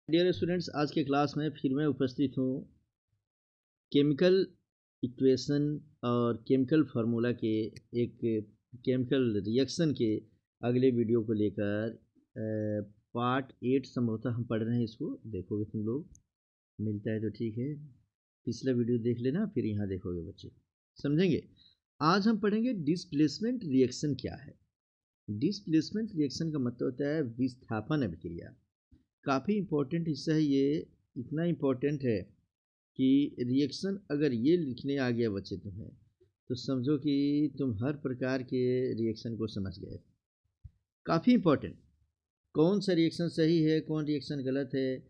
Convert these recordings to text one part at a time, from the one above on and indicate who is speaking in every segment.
Speaker 1: Dear students, आज के class में फिर मैं उपस्थित हूँ केमिकल इक्वेशन और केमिकल फार्मूला के एक केमिकल रिएक्शन के अगले वीडियो को लेकर पार्ट 8 संभवतः हम पढ़ रहे हैं। इसको देखोगे तुम लोग, मिलता है तो ठीक है। पिछला वीडियो देख लेना, फिर यहाँ देखोगे बच्चे, समझेंगे। आज हम पढ़ेंगे डिस्प्लेसमेंट रिएक्शन क्या है। डिस्प्लेसमेंट रिएक्शन का मतलब होता है विस्थापन अभिक्रिया। काफ़ी इम्पोर्टेंट हिस्सा है ये। इतना इम्पोर्टेंट है कि रिएक्शन अगर ये लिखने आ गया बच्चे तुम्हें, तो समझो कि तुम हर प्रकार के रिएक्शन को समझ गए। काफ़ी इम्पोर्टेंट, कौन सा रिएक्शन सही है, कौन रिएक्शन गलत है,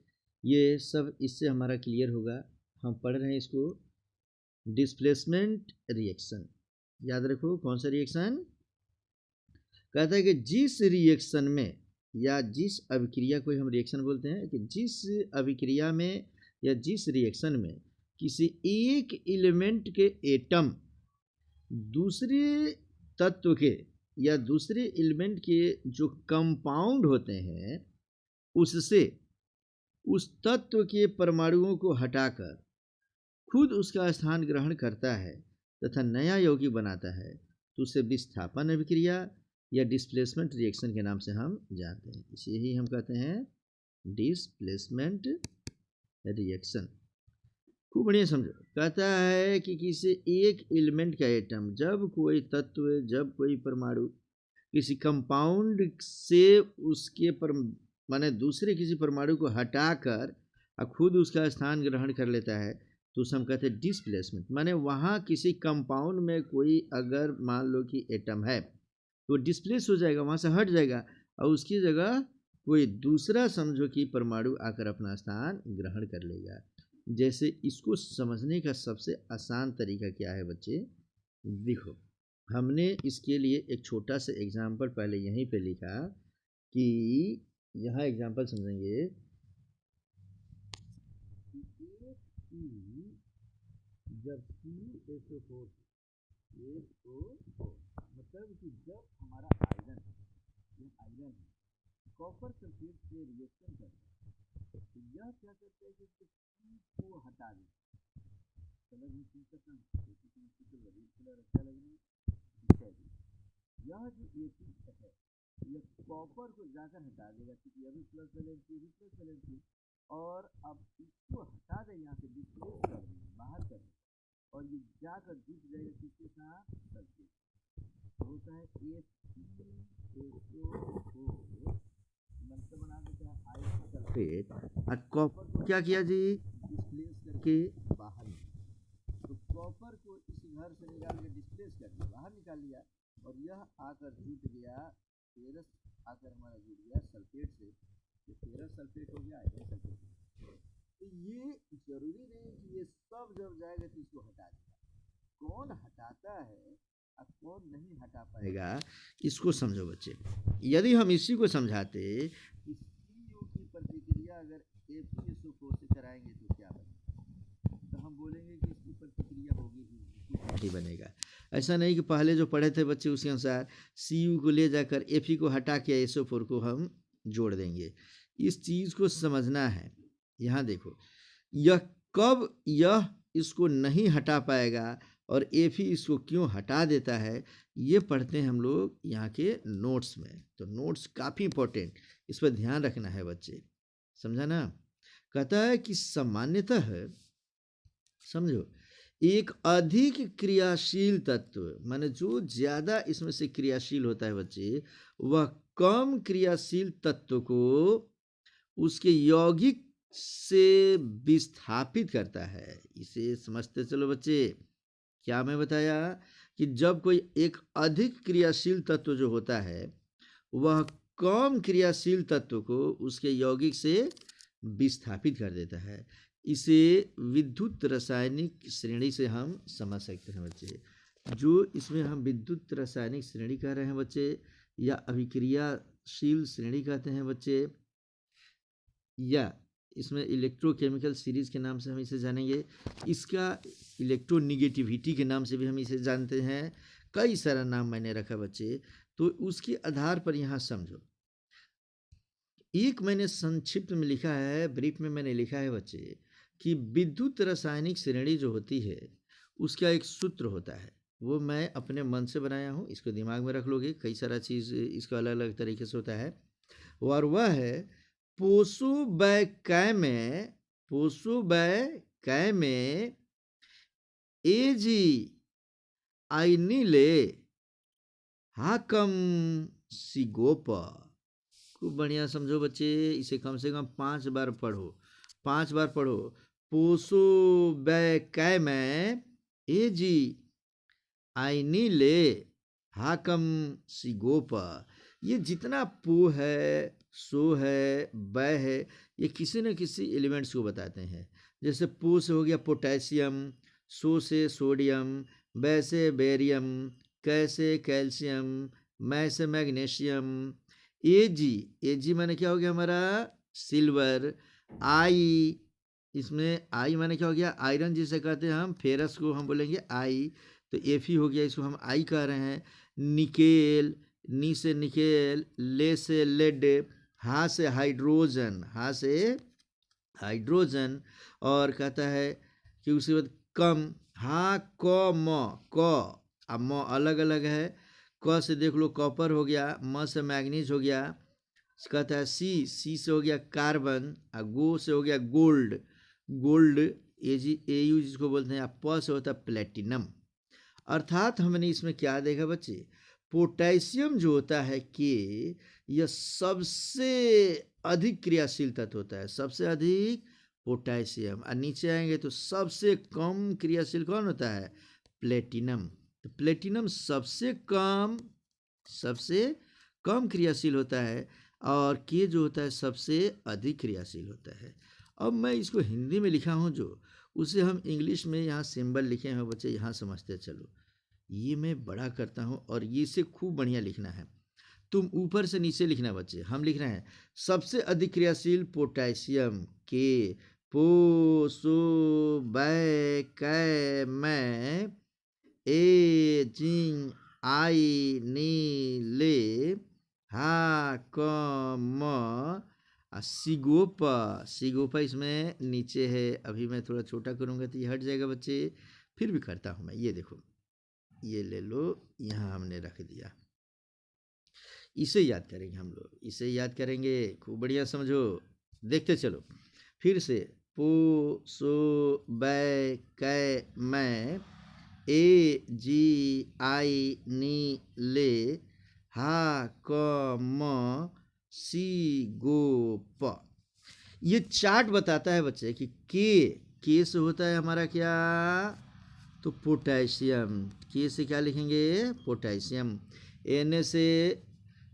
Speaker 1: ये सब इससे हमारा क्लियर होगा। हम पढ़ रहे हैं इसको डिस्प्लेसमेंट रिएक्शन। याद रखो कौन सा रिएक्शन। कहता है कि जिस रिएक्शन में या जिस अभिक्रिया को हम रिएक्शन बोलते हैं, कि जिस अभिक्रिया में या जिस रिएक्शन में किसी एक एलिमेंट के एटम दूसरे तत्व के या दूसरे एलिमेंट के जो कंपाउंड होते हैं उससे उस तत्व के परमाणुओं को हटाकर खुद उसका स्थान ग्रहण करता है तथा नया यौगिक बनाता है, तो उसे विस्थापन अभिक्रिया या डिस्प्लेसमेंट रिएक्शन के नाम से हम जानते हैं। इसे ही हम कहते हैं डिस्प्लेसमेंट रिएक्शन। खूब बढ़िया समझो। कहता है कि किसी एक एलिमेंट का एटम, जब कोई तत्व, जब कोई परमाणु किसी कंपाउंड से उसके माने दूसरे किसी परमाणु को हटाकर और खुद उसका स्थान ग्रहण कर लेता है, तो उसे हम कहते हैं डिस्प्लेसमेंट। माने वहाँ किसी कंपाउंड में कोई अगर मान लो कि एटम है, तो डिस्प्लेस हो जाएगा, वहाँ से हट जाएगा और उसकी जगह कोई दूसरा समझो कि परमाणु आकर अपना स्थान ग्रहण कर लेगा। जैसे इसको समझने का सबसे आसान तरीका क्या है बच्चे, देखो हमने इसके लिए एक छोटा सा एग्जाम्पल पहले यहीं पे लिखा कि यहाँ एग्जाम्पल समझेंगे। जब CuSO4 मतलब कि जब हमारा आयरन है कॉपर सल्फेट से रिएक्शन करता है, तो यह क्या करता है कि C को हटा देता है। कलर भी चेंज करता है, कलर अच्छा लगना है। यह जो AC है यह कॉपर को जाकर हटा देगा, क्योंकि अभी प्लस वैलेंसी और अब इसको हटा दे, यहाँ से डिस्प्लेस कर देंगे, बाहर कर देंगे और ये जाकर जुट जाएगा किसके साथ, सल्फेट। होता है HClO4 मतलब बना देता है आयरन सल्फेट, और कॉपर को क्या किया जी, डिस्प्लेस करके बाहर निकाला। तो कॉपर को इस घर से निकाल के डिस्प्लेस करके बाहर निकाल लिया और यह आकर जुट गया, फेरस आकर हमारा जुट गया सल्फेट से, तो फेरस सल्फेट हो गया, आयरन सल्फेट। तो ये जरूरी नहीं कि ये सब जब जाएगा तो इसको हटा देगा। कौन हटाता है और कौन नहीं हटा पाएगा, इसको समझो बच्चे। यदि हम इसी को समझाते कि CU की प्रतिक्रिया अगर FeSO4 से कराएंगे तो क्या बनेगा, तो हम बोलेंगे कि इसकी प्रतिक्रिया होगी ही बनेगा। ऐसा नहीं कि पहले जो पढ़े थे बच्चे उसके अनुसार CU को ले जाकर Fe को हटा के SO4 को हम जोड़ देंगे। इस चीज़ को समझना है। यहाँ देखो, यह इसको नहीं हटा पाएगा और Fe इसको क्यों हटा देता है, ये पढ़ते हैं हम लोग यहाँ के नोट्स में। तो नोट्स काफ़ी इंपॉर्टेंट, इस पर ध्यान रखना है बच्चे, समझा ना। कहता है कि सामान्यतः समझो एक अधिक क्रियाशील तत्व, माने जो ज़्यादा इसमें से क्रियाशील होता है बच्चे, वह कम क्रियाशील तत्व को उसके यौगिक से विस्थापित करता है। इसे समझते चलो बच्चे। क्या मैं बताया कि जब कोई एक अधिक क्रियाशील तत्व जो होता है वह कम क्रियाशील तत्व को उसके यौगिक से विस्थापित कर देता है। इसे विद्युत रासायनिक श्रेणी से हम समझ सकते हैं बच्चे। जो इसमें हम विद्युत रासायनिक श्रेणी कह रहे हैं बच्चे, या अभिक्रियाशील श्रेणी कहते हैं बच्चे, या इसमें इलेक्ट्रोकेमिकल सीरीज के नाम से हम इसे जानेंगे। इसका इलेक्ट्रोनिगेटिविटी के नाम से भी हम इसे जानते हैं। कई सारा नाम मैंने रखा बच्चे, तो उसके आधार पर यहाँ समझो एक मैंने संक्षिप्त में लिखा है, ब्रीफ में मैंने लिखा है बच्चे, कि विद्युत रासायनिक श्रेणी जो होती है उसका एक सूत्र होता है, वो मैं अपने मन से बनाया हूँ, इसको दिमाग में रख लोगे, कई सारा चीज़ इसका अलग अलग तरीके से होता है। और वह है पोसु बै कै में, पोसु बै कै में एजी आइनीले हाकम सिगोपा। खूब बढ़िया समझो बच्चे, इसे कम से कम 5 बार पढ़ो, 5 बार पढ़ो। पोसो बै कै में एजी आईनी ले हाकम सिगोपा। ये जितना पो है, सो है, बै है, ये किसी न किसी एलिमेंट्स को बताते हैं। जैसे पो से हो गया पोटेशियम, सो से सोडियम, बै से बेरियम, कै से कैल्शियम, मै से मैग्नीशियम। एजी माने क्या हो गया हमारा सिल्वर। आई, इसमें आई माने क्या हो गया आयरन, जिसे कहते हैं हम, फेरस को हम बोलेंगे आई, तो एफ ही हो गया, इसको हम आई कह रहे हैं। निकेल, नी से निकेल, ले से लेड, हा से हाइड्रोजन, हा से हाइड्रोजन। और कहता है कि उसके बाद कम, हा क म, क अब म अलग अलग है। क से देख लो कॉपर हो गया, म से मैग्नीज हो गया। कहता है सी से हो गया कार्बन, और गो से हो गया गोल्ड, गोल्ड एयू जिसको बोलते हैं। प से होता है प्लेटिनम। अर्थात हमने इसमें क्या देखा बच्चे, पोटेशियम जो होता है के, यह सबसे अधिक क्रियाशील तत्व होता है, सबसे अधिक पोटेशियम। और नीचे आएंगे तो सबसे कम क्रियाशील कौन होता है, प्लेटिनम। तो प्लेटिनम सबसे कम क्रियाशील होता है, और के जो होता है सबसे अधिक क्रियाशील होता है। अब मैं इसको हिंदी में लिखा हूँ जो, उसे हम इंग्लिश में यहाँ सिंबल लिखे हैं बच्चे, यहाँ समझते चलो। ये मैं बड़ा करता हूँ और ये से खूब बढ़िया लिखना है। तुम ऊपर से नीचे लिखना बच्चे, हम लिख रहे हैं सबसे अधिक क्रियाशील पोटेशियम के, पो सो बै कै मैं ए जिंग आई नी ले हा क म सिगोपा। सिगोपा इसमें नीचे है, अभी मैं थोड़ा छोटा करूँगा तो ये हट जाएगा बच्चे, फिर भी करता हूँ मैं। ये देखो, ये ले लो, यहाँ हमने रख दिया। इसे याद करेंगे हम लोग, इसे याद करेंगे, खूब बढ़िया समझो, देखते चलो फिर से। पो सो बै कै मैं ए जी आई नी ले हा क म सी गो प। ये चार्ट बताता है बच्चे कि के से होता है हमारा क्या, तो पोटेशियम। के से क्या लिखेंगे, पोटेशियम। एन से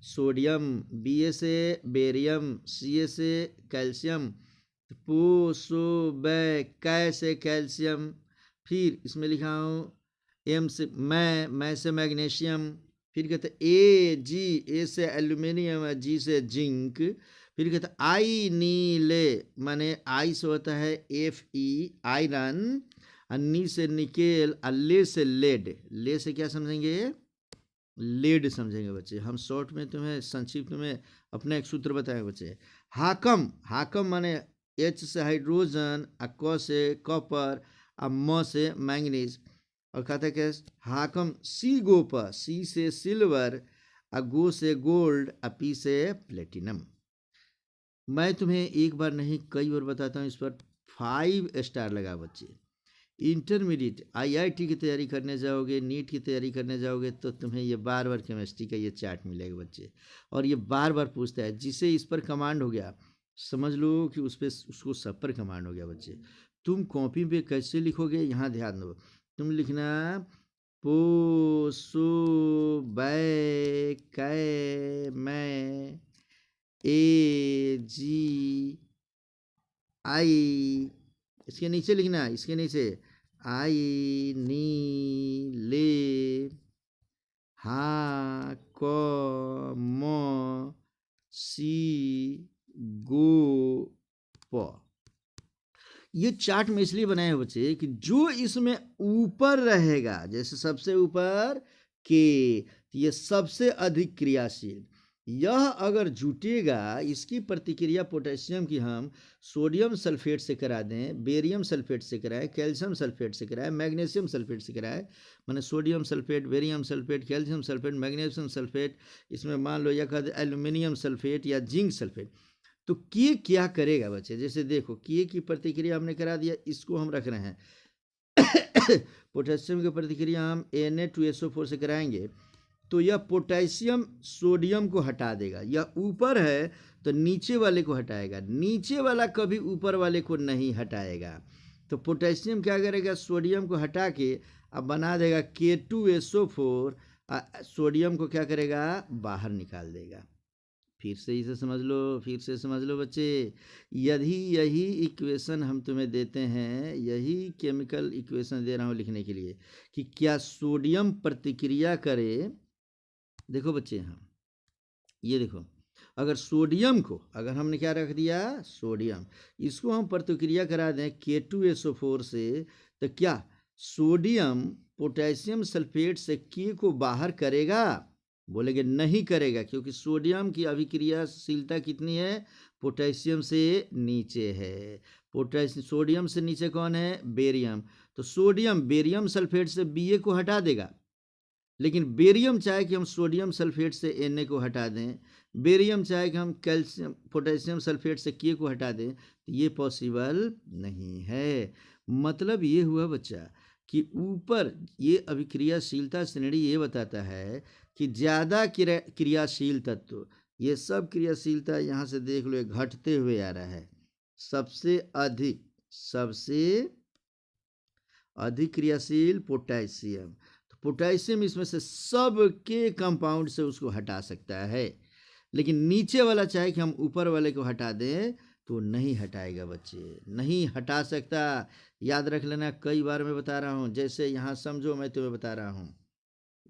Speaker 1: सोडियम, बी से बेरियम, सी से कैल्शियम, पो सो बै कै से कैल्शियम। फिर इसमें लिखा हूँ एम से मैं से मैग्नीशियम। फिर कहते ए से एल्यूमिनियम, जी से जिंक। फिर कहते आई नी ले, माने आई से होता है एफ ई आयरन, नी से निकेल, ले से लेड। ले से क्या समझेंगे, लेड समझेंगे बच्चे। हम शॉर्ट में तुम्हें संक्षिप्त में अपना एक सूत्र बताएंगे बच्चे। हाकम माने एच से हाइड्रोजन, क से कॉपर, म से मैंगनीज। और कहते हैं कि हाकम सी गोपा, सी से सिल्वर, गो से गोल्ड, पी से प्लेटिनम। मैं तुम्हें एक बार नहीं कई बार बताता हूँ, इस पर 5 स्टार लगा बच्चे। इंटरमीडिएट आईआईटी की तैयारी करने जाओगे, नीट की तैयारी करने जाओगे, तो तुम्हें ये बार बार केमिस्ट्री का ये चार्ट मिलेगा बच्चे, और ये बार बार पूछता है। जिसे इस पर कमांड हो गया, समझ लो कि उसको सब पर कमांड हो गया बच्चे। तुम कॉपी पे कैसे लिखोगे, यहाँ ध्यान दो। तुम लिखना पो सो बै कै मैं ए जी आई, इसके नीचे लिखना, इसके नीचे आई नी ले हा क म सी गो प। ये चार्ट में इसलिए बनाए हैं बच्चे कि जो इसमें ऊपर रहेगा, जैसे सबसे ऊपर के, ये सबसे अधिक क्रियाशील, यह अगर जुटेगा, इसकी प्रतिक्रिया पोटेशियम की हम सोडियम सल्फेट से करा दें, बेरियम सल्फेट से कराएं, कैल्शियम सल्फेट से कराएं, मैग्नीशियम सल्फेट से कराएं, माने sodium sulphate, barium sulphate, calcium sulphate, magnesium sulphate, इसमें मान लो या कहते एल्यूमिनियम सल्फेट या जिंक सल्फेट। तो के क्या करेगा बच्चे, जैसे देखो के की प्रतिक्रिया हमने करा दिया, इसको हम रख रहे हैं पोटेशियम की प्रतिक्रिया हम Na2SO4 से कराएंगे, तो यह पोटेशियम सोडियम को हटा देगा। यह ऊपर है तो नीचे वाले को हटाएगा, नीचे वाला कभी ऊपर वाले को नहीं हटाएगा। तो पोटेशियम क्या करेगा, सोडियम को हटा के अब बना देगा K2SO4, सोडियम को क्या करेगा, बाहर निकाल देगा। फिर से इसे समझ लो, फिर से समझ लो बच्चे, यदि यही इक्वेशन हम तुम्हें देते हैं, यही केमिकल इक्वेशन दे रहा हूँ लिखने के लिए कि क्या सोडियम प्रतिक्रिया करे। देखो बच्चे, यहाँ ये देखो, अगर सोडियम को, अगर हमने क्या रख दिया, सोडियम, इसको हम प्रतिक्रिया करा दें K2SO4 से, तो क्या सोडियम पोटेशियम सल्फेट से के को बाहर करेगा? बोलेंगे नहीं करेगा, क्योंकि सोडियम की अभिक्रियाशीलता कितनी है, पोटेशियम से नीचे है। पोटेशियम सोडियम से नीचे कौन है, बेरियम। तो सोडियम बेरियम सल्फेट से Ba को हटा देगा, लेकिन बेरियम चाहे कि हम सोडियम सल्फेट से Na को हटा दें, बेरियम चाहे कि हम कैल्शियम पोटेशियम सल्फेट से K को हटा दें, तो ये पॉसिबल नहीं है। मतलब ये हुआ बच्चा कि ऊपर ये अभिक्रियाशीलता श्रेणी ये बताता है कि ज़्यादा क्रियाशील तत्व, ये सब क्रियाशीलता यहाँ से देख लो, घटते हुए आ रहा है। सबसे अधिक क्रियाशील पोटेशियम, तो पोटेशियम इसमें से सबके कंपाउंड से उसको हटा सकता है, लेकिन नीचे वाला चाहे कि हम ऊपर वाले को हटा दें तो नहीं हटाएगा बच्चे, नहीं हटा सकता। याद रख लेना, कई बार मैं बता रहा हूँ। जैसे यहाँ समझो, मैं तुम्हें बता रहा हूँ,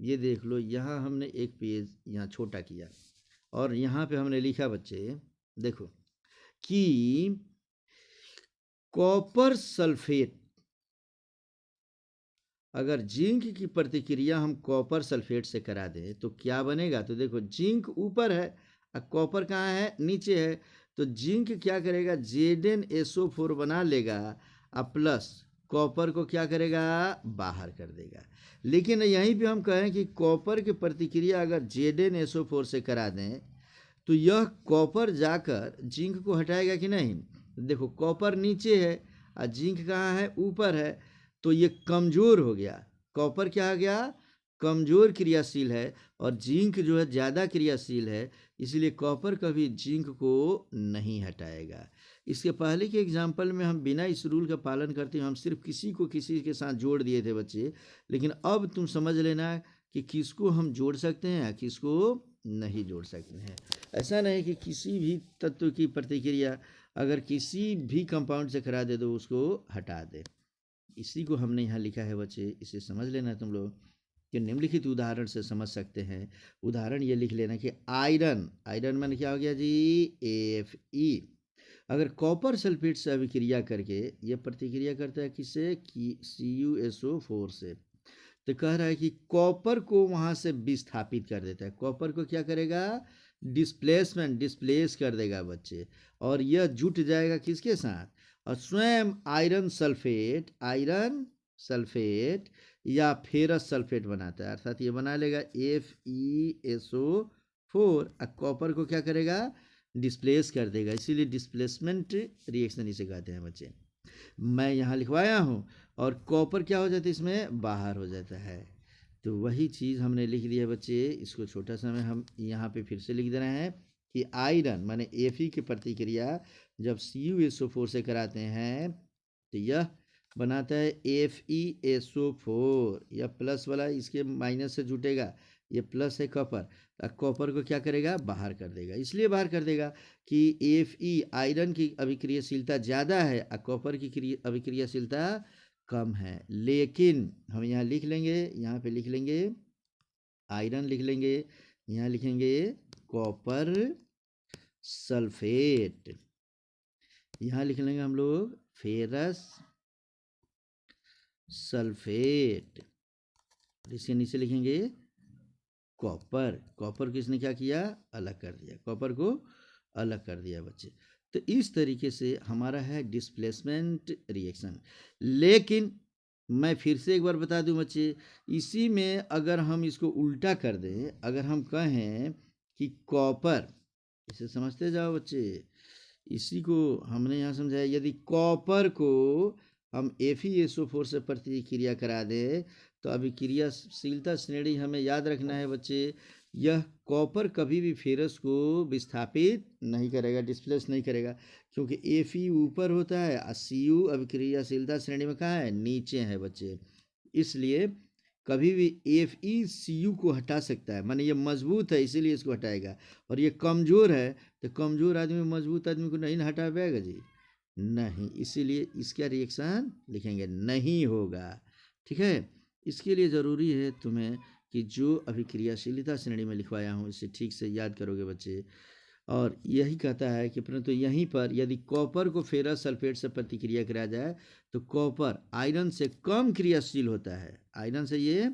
Speaker 1: ये देख लो, यहाँ हमने एक पेज यहाँ छोटा किया और यहाँ पे हमने लिखा बच्चे, देखो कि कॉपर सल्फेट, अगर जिंक की प्रतिक्रिया हम कॉपर सल्फेट से करा दें तो क्या बनेगा। तो देखो, जिंक ऊपर है और कॉपर कहाँ है, नीचे है। तो जिंक क्या करेगा, ZnSO4 बना लेगा और प्लस कॉपर को क्या करेगा, बाहर कर देगा। लेकिन यहीं पे हम कहें कि कॉपर की प्रतिक्रिया अगर ZnSO4 से करा दें तो यह कॉपर जाकर जिंक को हटाएगा कि नहीं। देखो, कॉपर नीचे है और जिंक कहाँ है, ऊपर है, तो ये कमज़ोर हो गया। कॉपर क्या हो गया, कमज़ोर क्रियाशील है, और जिंक जो है ज़्यादा क्रियाशील है, इसलिए कॉपर कभी जिंक को नहीं हटाएगा। इसके पहले के एग्जाम्पल में हम बिना इस रूल का पालन करते हम सिर्फ किसी को किसी के साथ जोड़ दिए थे बच्चे, लेकिन अब तुम समझ लेना कि किसको हम जोड़ सकते हैं, किसको नहीं जोड़ सकते हैं। ऐसा नहीं कि किसी भी तत्व की प्रतिक्रिया अगर किसी भी कंपाउंड से करा दे तो उसको हटा दे। इसी को हमने यहाँ लिखा है बच्चे, इसे समझ लेना तुम लोग कि निम्नलिखित उदाहरण से समझ सकते हैं। उदाहरण ये लिख लेना कि आयरन मैंने क्या हो गया जी, Fe, अगर कॉपर सल्फेट से अभिक्रिया करके ये प्रतिक्रिया करता है किससे, CuSO4 से, तो कह रहा है कि कॉपर को वहाँ से विस्थापित कर देता है। कॉपर को क्या करेगा, डिस्प्लेस कर देगा बच्चे, और यह जुट जाएगा किसके साथ, और स्वयं आयरन सल्फेट या फेरस सल्फेट बनाता है, अर्थात ये बना लेगा FeSO4 और कॉपर को क्या करेगा, डिस्प्लेस कर देगा। इसीलिए डिस्प्लेसमेंट रिएक्शन इसे कहते हैं बच्चे। मैं यहाँ लिखवाया हूँ, और कॉपर क्या हो जाता है, इसमें बाहर हो जाता है। तो वही चीज़ हमने लिख दिया बच्चे। इसको छोटा सा में हम यहाँ पे फिर से लिख दे रहे हैं कि आयरन माने Fe की प्रतिक्रिया जब CuSO4 से कराते हैं तो यह बनाता है FeSO4, यह प्लस वाला इसके माइनस से जुटेगा, ये प्लस है कॉपर, कॉपर को क्या करेगा, बाहर कर देगा। इसलिए बाहर कर देगा कि Fe आयरन की अभिक्रियाशीलता ज़्यादा है और कॉपर की अभिक्रियाशीलता कम है। लेकिन हम यहाँ लिख लेंगे, यहाँ पे लिख लेंगे आयरन, लिख लेंगे यहाँ लिखेंगे कॉपर सल्फेट, यहाँ लिख लेंगे हम लोग फेरस सल्फेट, इसके नीचे लिखेंगे कॉपर। कॉपर किसने क्या किया? अलग कर दिया, कॉपर को अलग कर दिया बच्चे। तो इस तरीके से हमारा है डिस्प्लेसमेंट रिएक्शन। लेकिन मैं फिर से एक बार बता दूं बच्चे, इसी में अगर हम इसको उल्टा कर दें, अगर हम कहें कि कॉपर, इसे समझते जाओ बच्चे, इसी को हमने यहाँ समझाया, यदि कॉपर को हम FeSO4 से प्रतिक्रिया करा दें तो अभिक्रियाशीलता श्रेणी हमें याद रखना है बच्चे, यह कॉपर कभी भी फेरस को विस्थापित नहीं करेगा, डिस्प्लेस नहीं करेगा, क्योंकि Fe ऊपर होता है और Cu अभिक्रियाशीलता श्रेणी में कहाँ है? नीचे है बच्चे। इसलिए कभी भी FeCu को हटा सकता है, माने ये मजबूत है इसीलिए इसको हटाएगा, और ये कमज़ोर है तो कमज़ोर आदमी मजबूत आदमी को नहीं हटा पाएगा जी, नहीं, इसीलिए इसका रिएक्शन लिखेंगे नहीं होगा। ठीक है, इसके लिए ज़रूरी है तुम्हें कि जो अभिक्रियाशीलता श्रेणी में लिखवाया हूँ इसे ठीक से याद करोगे बच्चे। और यही कहता है कि परंतु यहीं पर यदि कॉपर को फेरस सल्फेट से प्रतिक्रिया कराया जाए तो कॉपर आयरन से कम क्रियाशील होता है, आयरन से ये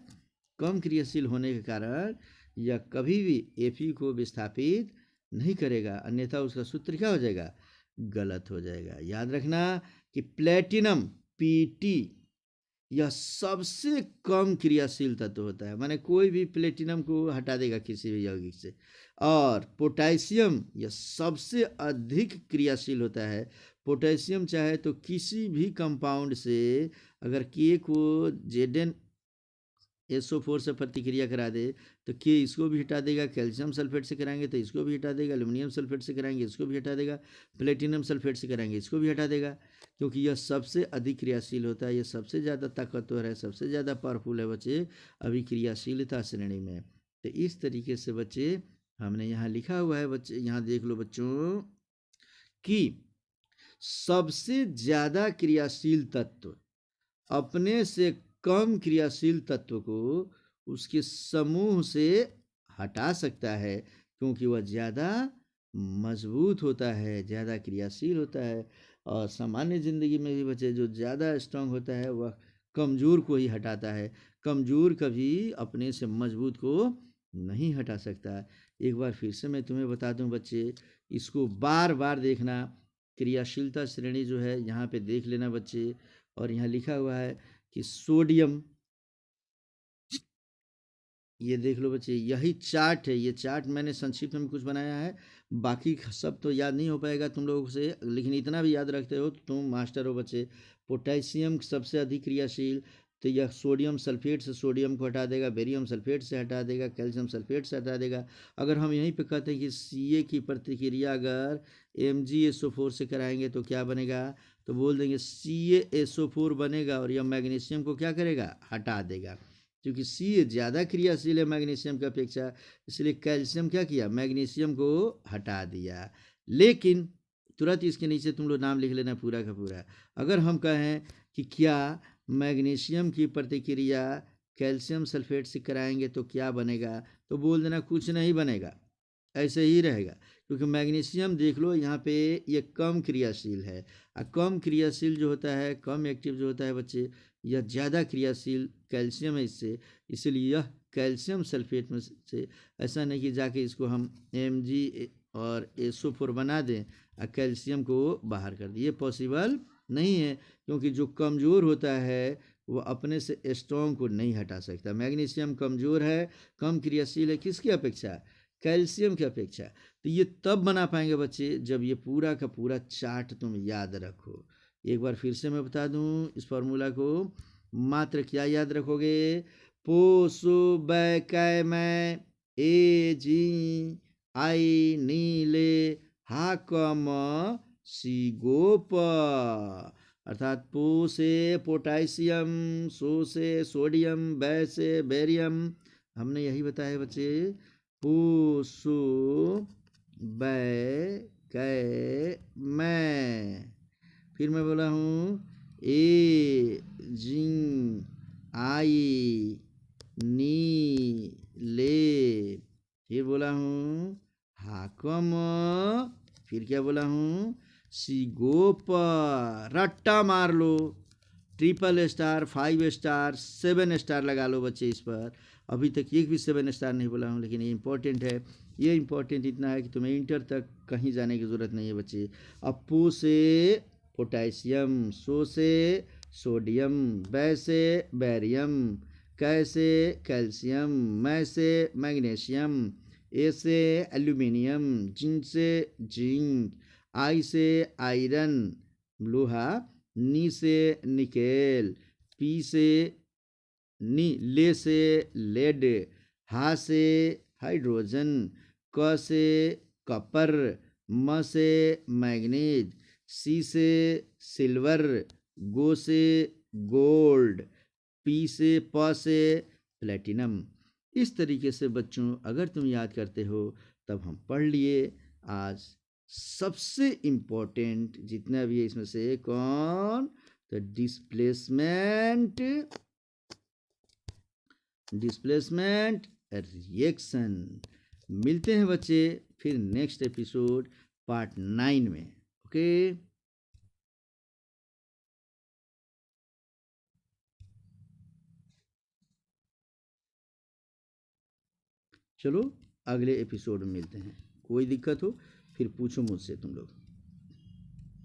Speaker 1: कम क्रियाशील होने के कारण यह कभी भी Fe को विस्थापित नहीं करेगा, अन्यथा उसका सूत्र क्या हो जाएगा? गलत हो जाएगा। याद रखना कि प्लेटिनम Pt यह सबसे कम क्रियाशील तत्व होता है, माने कोई भी प्लेटिनम को हटा देगा किसी भी यौगिक से, और पोटेशियम यह सबसे अधिक क्रियाशील होता है। पोटेशियम चाहे तो किसी भी कंपाउंड से अगर K को ZnSO4 से प्रतिक्रिया करा दे तो K इसको भी हटा देगा, कैल्शियम सल्फेट से कराएंगे तो इसको भी हटा देगा, एल्यूमिनियम सल्फेट से कराएंगे इसको भी हटा देगा, प्लेटिनम सल्फेट से कराएंगे इसको भी हटा देगा, क्योंकि यह सबसे अधिक क्रियाशील होता है, यह सबसे ज़्यादा ताकतवर है, सबसे ज़्यादा पावरफुल है बच्चे अभिक्रियाशीलता श्रेणी में। तो इस तरीके से बच्चे हमने यहाँ लिखा हुआ है बच्चे, यहाँ देख लो बच्चों कि सबसे ज़्यादा क्रियाशील तत्व अपने से कम क्रियाशील तत्व को उसके समूह से हटा सकता है, क्योंकि वह ज़्यादा मजबूत होता है, ज़्यादा क्रियाशील होता है। और सामान्य ज़िंदगी में भी बच्चे जो ज़्यादा स्ट्रांग होता है वह कमज़ोर को ही हटाता है, कमज़ोर कभी अपने से मजबूत को नहीं हटा सकता। एक बार फिर से मैं तुम्हें बता दूं बच्चे, इसको बार बार देखना, क्रियाशीलता श्रेणी जो है यहाँ पे देख लेना बच्चे। और यहाँ लिखा हुआ है कि सोडियम, ये देख लो बच्चे, यही चार्ट है, ये चार्ट मैंने संक्षिप्त में कुछ बनाया है, बाकी सब तो याद नहीं हो पाएगा तुम लोगों से, लेकिन इतना भी याद रखते हो तो तुम मास्टर हो बच्चे। पोटेशियम सबसे अधिक क्रियाशील, तो यह सोडियम सल्फेट से सोडियम को हटा देगा, बेरियम सल्फेट से हटा देगा, कैल्शियम सल्फेट से हटा देगा। अगर हम यहीं पे कहते हैं कि Ca की प्रतिक्रिया अगर MgSO4 से कराएंगे तो क्या बनेगा, तो बोल देंगे CaSO4 बनेगा, और यह मैग्नीशियम को क्या करेगा? हटा देगा, क्योंकि Ca ज़्यादा क्रियाशील है मैग्नीशियम की अपेक्षा, इसलिए कैल्शियम क्या किया? मैग्नीशियम को हटा दिया। लेकिन तुरंत इसके नीचे तुम लोग नाम लिख लेना पूरा का पूरा। अगर हम कहें कि क्या मैग्नीशियम की प्रतिक्रिया कैल्शियम सल्फेट से कराएंगे तो क्या बनेगा, तो बोल देना कुछ नहीं बनेगा, ऐसे ही रहेगा, क्योंकि मैग्नीशियम देख लो यहाँ पे ये कम क्रियाशील है, और कम क्रियाशील जो होता है, कम एक्टिव जो होता है बच्चे, यह ज़्यादा क्रियाशील कैल्शियम है इससे, इसलिए यह कैल्शियम सल्फेट में से, ऐसा नहीं कि जाके इसको हम Mg और SO4 बना दें और कैल्शियम को बाहर कर दें, ये पॉसिबल नहीं है, क्योंकि जो कमज़ोर होता है वो अपने से स्ट्रॉन्ग को नहीं हटा सकता। मैग्नीशियम कमज़ोर है, कम क्रियाशील है, किसकी अपेक्षा? कैल्शियम की अपेक्षा। तो ये तब बना पाएंगे बच्चे जब ये पूरा का पूरा चार्ट तुम याद रखो। एक बार फिर से मैं बता दूं इस फार्मूला को, मात्र क्या याद रखोगे? पोसो बै मैं ए जी आई नीले हाकम सी गोप, अर्थात पो से पोटेशियम, सो से सोडियम, बै से बेरियम, हमने यही बताया बच्चे, पोसो बै मैं, फिर मैं बोला हूँ ए जिंग आई नी ले, फिर बोला हूँ हाकम, फिर क्या बोला हूँ? सिगोप। रट्टा मार लो, 3 स्टार 5 स्टार 7 स्टार लगा लो बच्चे इस पर, अभी तक एक भी 7 स्टार नहीं बोला हूँ, लेकिन ये इम्पोर्टेंट है। ये इम्पोर्टेंट इतना है कि तुम्हें इंटर तक कहीं जाने की ज़रूरत नहीं है बच्चे। अब पो से पोटेशियम, सो से सोडियम, बै से बैरियम, कै से कैल्शियम, मै से मैग्नीशियम, ए से एल्यूमिनियम, जिंक से जिंक, आई से आयरन लोहा, नी से निकेल, पी से नी, ले से लेड, हा से हाइड्रोजन, क से कॉपर, म से मैग्नीज, सी से सिल्वर, गो से गोल्ड, पी से प से प्लेटिनम। इस तरीके से बच्चों अगर तुम याद करते हो तब हम पढ़ लिए आज सबसे इम्पोर्टेंट जितना भी है इसमें से कौन, तो डिस्प्लेसमेंट रिएक्शन। मिलते हैं बच्चे फिर नेक्स्ट एपिसोड पार्ट 9 में। ओके, चलो अगले एपिसोड में मिलते हैं। कोई दिक्कत हो फिर पूछो मुझसे तुम लोग।